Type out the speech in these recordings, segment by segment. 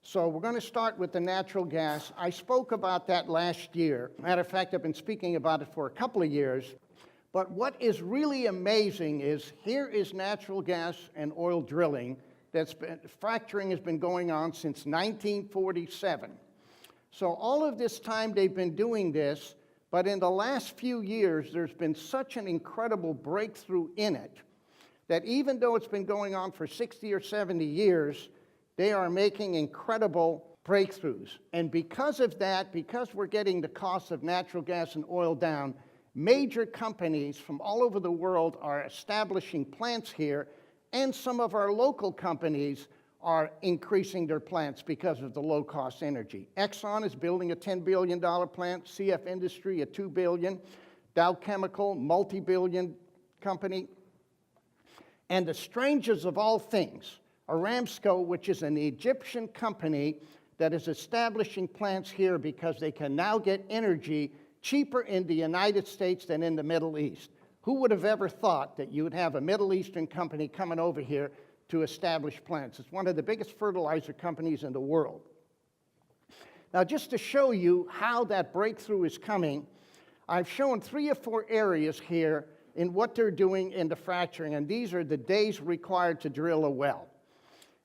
So we're going to start with the natural gas. I spoke about that last year. Matter of fact, I've been speaking about it for a couple of years. But what is really amazing is here is natural gas and oil drilling fracturing has been going on since 1947. So all of this time they've been doing this, but in the last few years there's been such an incredible breakthrough in it that even though it's been going on for 60 or 70 years, they are making incredible breakthroughs. And because of that, because we're getting the cost of natural gas and oil down, major companies from all over the world are establishing plants here, and some of our local companies are increasing their plants because of the low-cost energy. Exxon is building a $10 billion plant, CF Industry a $2 billion, Dow Chemical, multi-billion company. And the strangest of all things, Aramco, which is an Egyptian company that is establishing plants here because they can now get energy cheaper in the United States than in the Middle East. Who would have ever thought that you would have a Middle Eastern company coming over here to establish plants? It's one of the biggest fertilizer companies in the world. Now, just to show you how that breakthrough is coming, I've shown 3 or 4 areas here in what they're doing in the fracturing, and these are the days required to drill a well.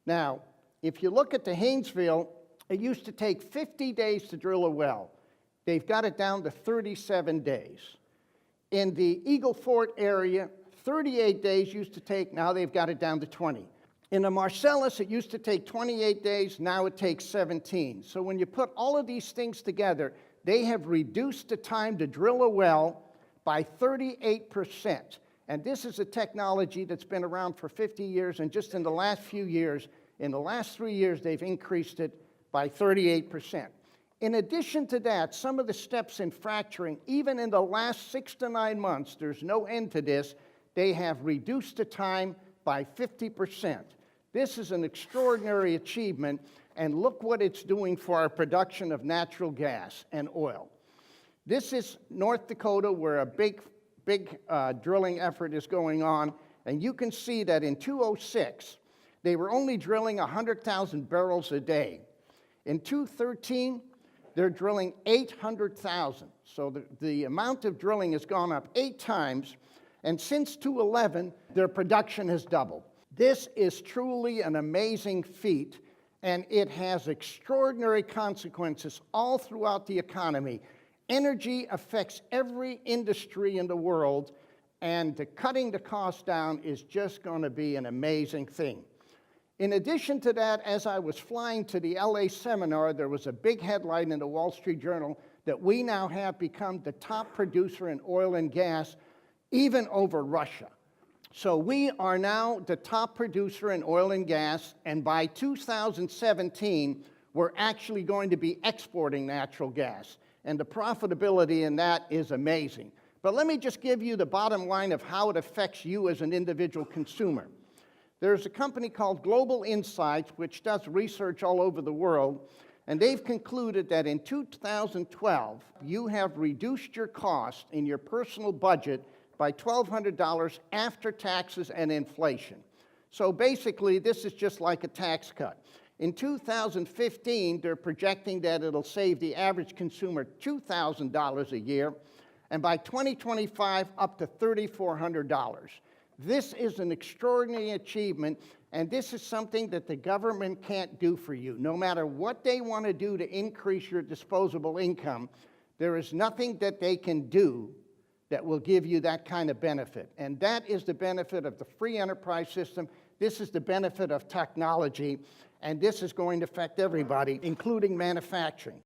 Now, if you look at the Haynesville, it used to take 50 days to drill a well. They've got it down to 37 days. In the Eagle Ford area, 38 days used to take, now they've got it down to 20. In the Marcellus, it used to take 28 days, now it takes 17. So when you put all of these things together, they have reduced the time to drill a well by 38%. And this is a technology that's been around for 50 years, and just in the last few years, in the last 3 years, they've increased it by 38%. In addition to that, some of the steps in fracturing, even in the last 6 to 9 months, there's no end to this, they have reduced the time by 50%. This is an extraordinary achievement, and look what it's doing for our production of natural gas and oil. This is North Dakota, where a big drilling effort is going on, and you can see that in 2006, they were only drilling 100,000 barrels a day. In 2013, they're drilling 800,000. So the amount of drilling has gone up 8 times, and since 2011, their production has doubled. This is truly an amazing feat, and it has extraordinary consequences all throughout the economy. Energy affects every industry in the world, and cutting the cost down is just going to be an amazing thing. In addition to that, as I was flying to the LA seminar, there was a big headline in the Wall Street Journal that we now have become the top producer in oil and gas, even over Russia. So we are now the top producer in oil and gas, and by 2017, we're actually going to be exporting natural gas. And the profitability in that is amazing. But let me just give you the bottom line of how it affects you as an individual consumer. There's a company called Global Insights, which does research all over the world, and they've concluded that in 2012, you have reduced your cost in your personal budget by $1,200 after taxes and inflation. So basically, this is just like a tax cut. In 2015, they're projecting that it'll save the average consumer $2,000 a year, and by 2025, up to $3,400. This is an extraordinary achievement, and this is something that the government can't do for you. No matter what they want to do to increase your disposable income, there is nothing that they can do that will give you that kind of benefit. And that is the benefit of the free enterprise system. This is the benefit of technology, and this is going to affect everybody, including manufacturing.